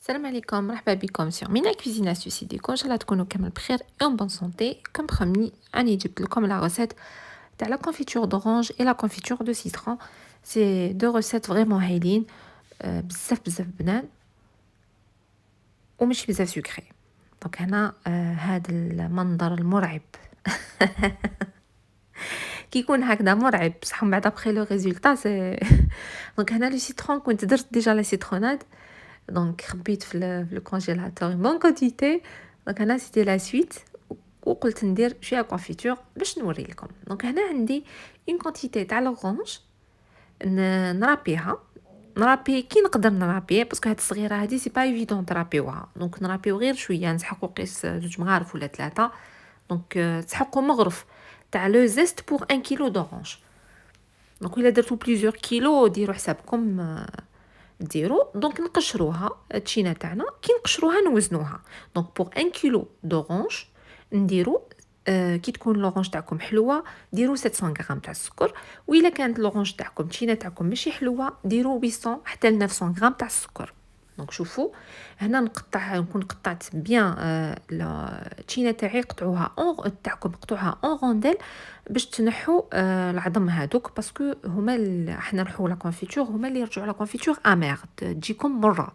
السلام عليكم، مرحبا بكم سيغ مينا كوزينا سوسيديكو. ان شاء الله تكونوا كامل بخير اون بون سونتي. كم برومي راني جبت لكم لا ريسيت تاع لا كونفيتور دورانج اي لا كونفيتور دو سيترون. سي دو ريسيت فريمون هايلين، بزاف بزاف بنان ومش بزاف سكري. دونك هنا هذا المنظر المرعب كيكون هكذا مرعب بصح من بعد ابخي لو ريزولتا سي دونك هنا لو سيترون كنت درت ديجا لا سيتروناد، دونك خبيت في لو كونجيلاتور بون كونتيتي. دونك هنا سيتي لا سويت وقلت ندير شويه كونفيتور باش نوري لكم. دونك هنا عندي اون كونتيتي تاع لورانج نرابيها، نرابي كي نقدر نرابيه باسكو هاد الصغيره هادي سي با ايفيدون ترابيوها. دونك نرابيو غير شويه، نسحقو قيس جوج مغارف ولا ثلاثه. دونك تسحقو مغرف تاع لو زيست بور 1 كيلو دورانج. دونك الا درتو بليزيور كيلو ديروا حسابكم ديروا. دونك نقشروها التشينه تاعنا، كي نقشروها نوزنوها. دونك بور 1 كيلو دورانج نديروا كي تكون لورانج تاعكم حلوه ديروا 700 غرام تاع السكر، والا كانت لورانج تاعكم التشينه تاعكم ماشي حلوه ديروا 800 حتى ل 900 غرام تاع السكر. دونك شوفوا هنا نكون قطعت بيان التشينه تاعي، قطعوها اون تاعكم قطعوها اون رونديل باش تنحوا العظم هذوك، باسكو هما احنا نحوا لا كونفيتور هما اللي يرجعوا لا كونفيتور امير تجيكم مره.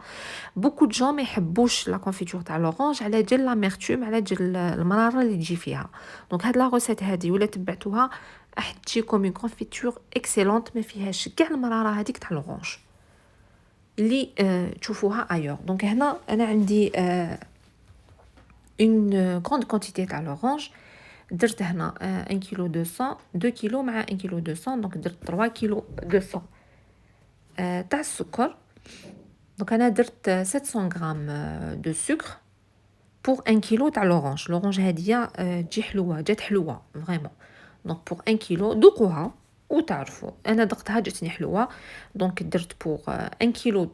بوكو دو جون ما يحبوش لا كونفيتور تاع لورانج على جال لاميرتوم، على جال المراره اللي تجي فيها. دونك هاد لا روسيت هادي ولا تبعتوها راح تجيكم اون كونفيتور اكسيلونت ما فيهاش كاع المراره هذيك تاع لورانج اللي تشوفوها ايور. دونك هنا انا عندي اون غروند كونتيتي تاع لورانج، درت هنا 1 كيلو 200 2 كيلو مع 1 كيلو 200، دونك درت 3 كيلو 200 تاع السكر. دونك انا درت 700 غرام دو سكر بور 1 كيلو تاع لورانج هاديه تجي حلوه، جات حلوه فريمون. دونك بور 1 كيلو ذوقوها وتعرفوا انا دقتها جاتني حلوه. دونك درت بور 1 كيلو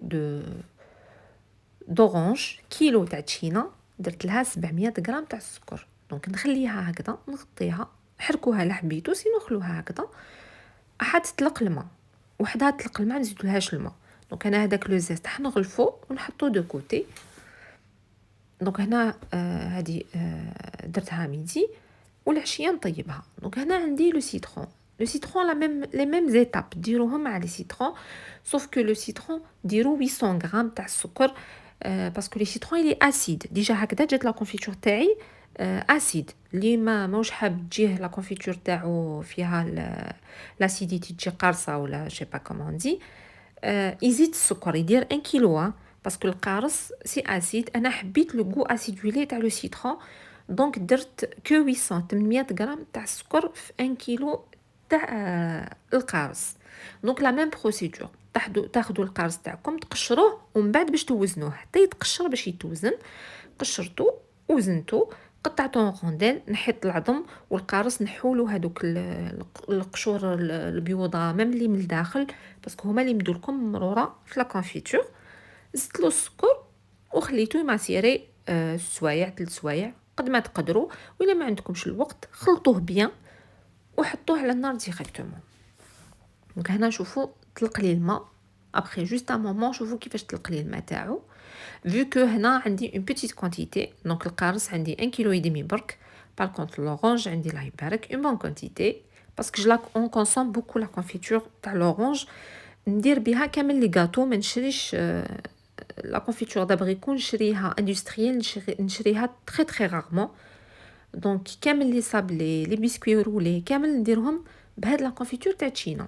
دورانج كيلو تاع تشينا درت لها 700 غرام تاع السكر. دونك نخليها هكذا نغطيها، حركوها لا حبيتو سينو خلوها هكذا احد تطلق الماء، وحدها تطلق الماء نزيدولهاش الماء. دونك انا هذاك لو زيست حنغلفو ونحطو دو كوتي. دونك هنا هذه درتها ميدي والعشيه نطيبها. دونك هنا عندي لو سيترون. لو سيترون لا ميم لي ميم زيتاب ديروهم مع لي سيترون، سوف كو لو سيترون ديرو 800 غرام تاع السكر باسكو لي سيترون لي اسيد ديجا هكذا جات لا كونفيتور تاعي اسيد. اللي ما موش حاب تجيه لا كونفيتور تاعو فيها لاسيديتي تجي قارصه ولا شي با كومون دي، يزيد السكر يدير 1 كيلو باسكو القارص سي اسيد. انا حبيت لو غو اسيدولي تاع لو سيترون، دونك درت كو 800 غرام تاع السكر في 1 كيلو تاع القارص. دونك لا ميم بروسيدور، تاخذوا القارص تاعكم تقشروه ومن بعد باش توزنوه حتى يتقشر باش يتوزن. قشرتو وزنتو قطعته رونديل، نحيت العظم والقارص نحولو هذوك القشور البيوضه ميم اللي من الداخل باسكو هما اللي يمدوا لكم مروره في لا كونفيتور. زدت له السكر وخليته يماسيري سوايع 3 سوايع قد ما تقدروا، ولا ما عندكمش الوقت خلطوه بيان وحطوه على النار ديريكتومون. دونك هنا شوفوا طلق لي الماء ابري جوست ان مومون، شوفوا كيفاش طلق لي الماء تاعو. vu que هنا عندي une petite quantité، donc القارص عندي 1 كيلو ودمي برك. par contre l'orange عندي الله يبارك une bonne quantité parce que on consomme beaucoup la confiture تاع l'orange. ندير بها كامل لي غاتو، ما نشريش لا كونفيتور دابريكو نشريها اندستريال، نشريها تري تري رارمون. دونك كامل لي صابلي لي بسكوي رولي كامل نديرهم بهاد لا كونفيتور تاع تشينا.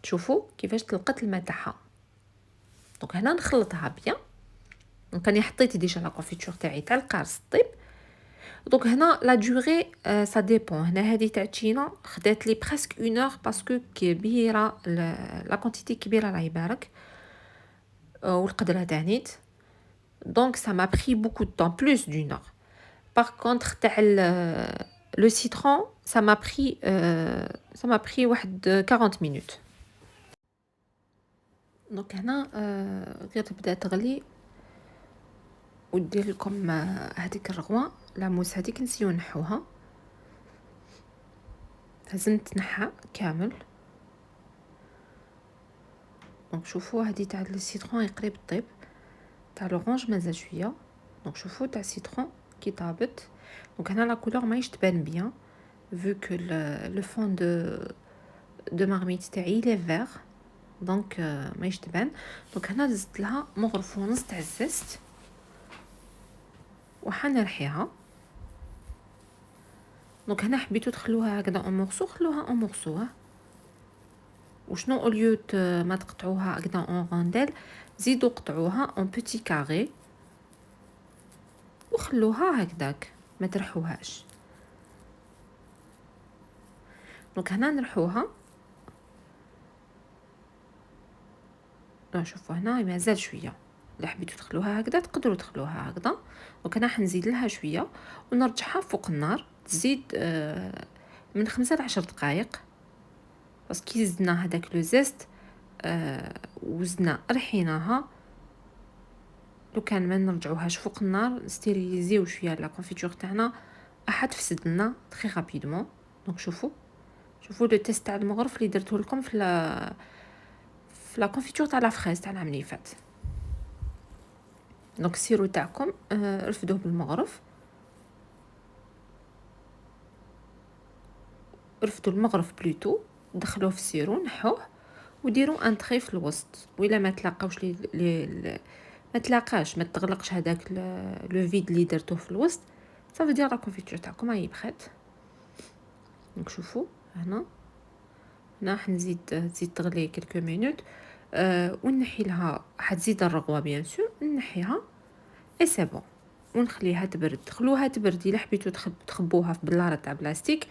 شوفوا كيفاش طلقت الماء تاعها. دونك هنا نخلطها بيان. دونك راني حطيت ديجا لا كونفيتور تاعي تاع القارص طيب. دونك هنا لا دوري سا ديبون. هنا هذه تاع تشينا خدات لي بريسك 1 اور باسكو كبيره لا كونتيتي كبيره الله يبارك والقدره تاعنيت. دونك ça m'a pris beaucoup de temps plus d'une heure. par contre تاع le citron ça m'a pris واحد 40 minutes. دونك هنا غير تبدا تغلي ودير لكم هذيك الرغوه لاموس هذيك نسيو نحوها، لازم تنحى كامل. دونك شوفوا هذه تاع السيترون قريب طيب. تاع لورانج مازال شويه. دونك شوفوا تاع سيترون كي طابت. دونك هنا لا كولور ماهيش تبان بيان vu que le fond de marmite تاعي لي فيغ. دونك ماهيش تبان. دونك هنا زدت لها مغرف ونص تاع الزست وحنرحيها. دونك هنا حبيتو تخلوها هكذا اون مورسو، خلوها اون مورسو. وشنو اوليو ما تقطعوها هكذا اون رونديل، زيدوا قطعوها اون بوتي كاري وخلوها هكذاك ما ترحوهاش. دونك هنا نرحوها. شوفوا هنا مازال شويه، الا حبيتو تخلوها هكذا تقدروا تخلوها هكذا. دونك انا حنزيد لها شويه ونرجعها فوق النار. تزيد من 5 ل 10 دقائق، بس كي زدنا هذاك لو زيست وزدنا رحيناها. لو كان ما نرجعوهاش فوق النار ستيريليزيو شويه لا كونفيتور تاعنا راح تفسد لنا تري رابيدمون. دونك شوفوا لو تيست تاع المغرف اللي درته لكم في لا كونفيتور تاع لا فريز تاع العام اللي فات. دونك السيرو تاعكم رفدوه بالمغرف، رفدوا المغرف بلوتو، دخلوه في السيرو نحوه وديروا ان تري في الوسط. وإلا ما تلاقاوش ما تلاقاش ما تغلقش هذاك لو فيد اللي درتوه في الوسط، صافي دير لا كونفيتور تاعكم هاي بخات. دونك شوفوا هنا راح تزيد تغلي كلكو مينوت. ونحي لها، حتزيد الرغوه بيان سور، نحيها اي سي بون ونخليها تبرد. خلوها تبرد. الا حبيتو تخبوها في بلاره تاع بلاستيك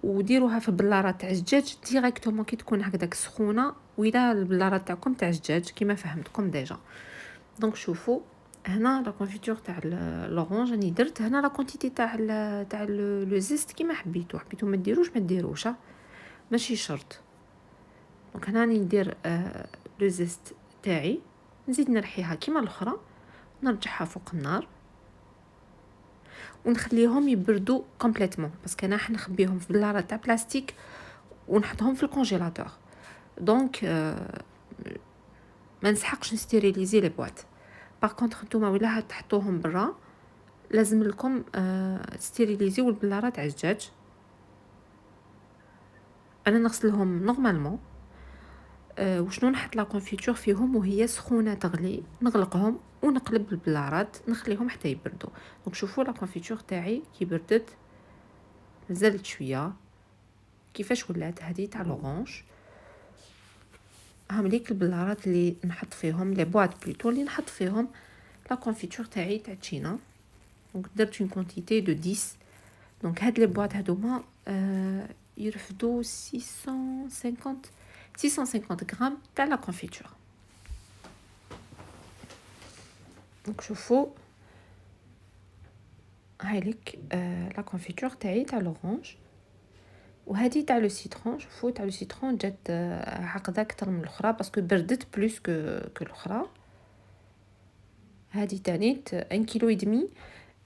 وديروها في بلاره تاع الزجاج ديريكتومون كي تكون هكذاك سخونه، وإلا البلاره تاعكم تاع الزجاج كيما فهمتكم ديجا. دونك شوفوا هنا لا كونفيتور تاع لورانج راني درت هنا لا كونتيتي تاع لو زيست كيما حبيتو ما ديروش ماشي شرط. دونك هنا راني ندير لو زيست تاعي، نزيد نرحيها كيما الاخرى، نرجعها فوق النار ونخليهم يبردوا كومبليتمون، باسكو انا حنخبيهم في بلاره تاع بلاستيك ونحطهم في الكونجيلاتور. دونك ما نسحقش نستيريليزي لي بواط. باغ كونطخ نتوما ولا تحطوهم برا لازم لكم تستيريليزيو البلاره تاع الدجاج. انا نغسلهم نورمالمون. وشنو نحط لا كونفيتور فيهم وهي سخونه تغلي، نغلقهم ونقلب البلارات نخليهم حتى يبردوا. دونك شوفوا لا كونفيتور تاعي كي بردت مازالت شويه كيفاش ولات هذه تاع لورانج. هامليك البلارات اللي نحط فيهم لي بواط بلوتو اللي نحط فيهم لا كونفيتور تاعي تاع تشينا. دونك درت اون كونتيتي دو 10. دونك هاد لي بواط هادوما يرفدوا 650 غرام تاع لا كونفيتور. دونك شوفوا هاي لك لا كونفيتور تاعي تاع لورانج. وهذه تاع لو سيترون، شوفوا تاع لو سيترون جات عقده اكثر من الاخرى باسكو بردت بلوس كو الاخرى. هذه تاني 1 كيلو ودمي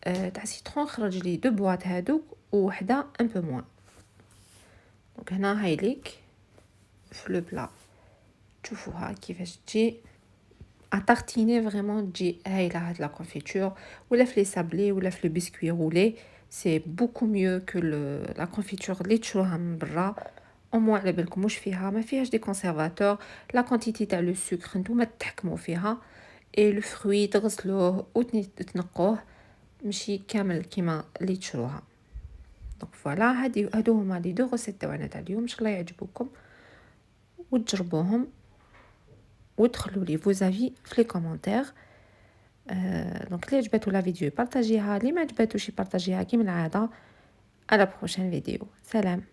تاع سيترون خرج لي دو بواط هادوك وحده ان بو موان. دونك هنا هاي ليك في لو بلا تشوفوها كيفاش تجي اتارتيني فريمون تجي هايله هاد لا كونفيتور، ولا في لي سابلي ولا في لو بسكوي رولي سي بوكو ميو كو لا كونفيتور اللي تشروها من برا. او مو على بالكم واش فيها، ما فيهاش دي كونسيرفاتور. لا كونتيتي تاع لو سكر نتوما تحكموا فيها. اي لو فروي تغسلوه وتنقوه ماشي كامل كيما اللي تشروها. دونك فوالا هادو هما لي دو غوسيت تاعنا تاع اليوم. ان شاء الله يعجبوكم وتجربوهم وتدخلوا لي فوزافي في لي كومونتير. دونك اللي عجبتو لا فيديو بارطاجيها، اللي ما عجبتوش بارطاجيها كيما العاده. على بروشين فيديو. سلام.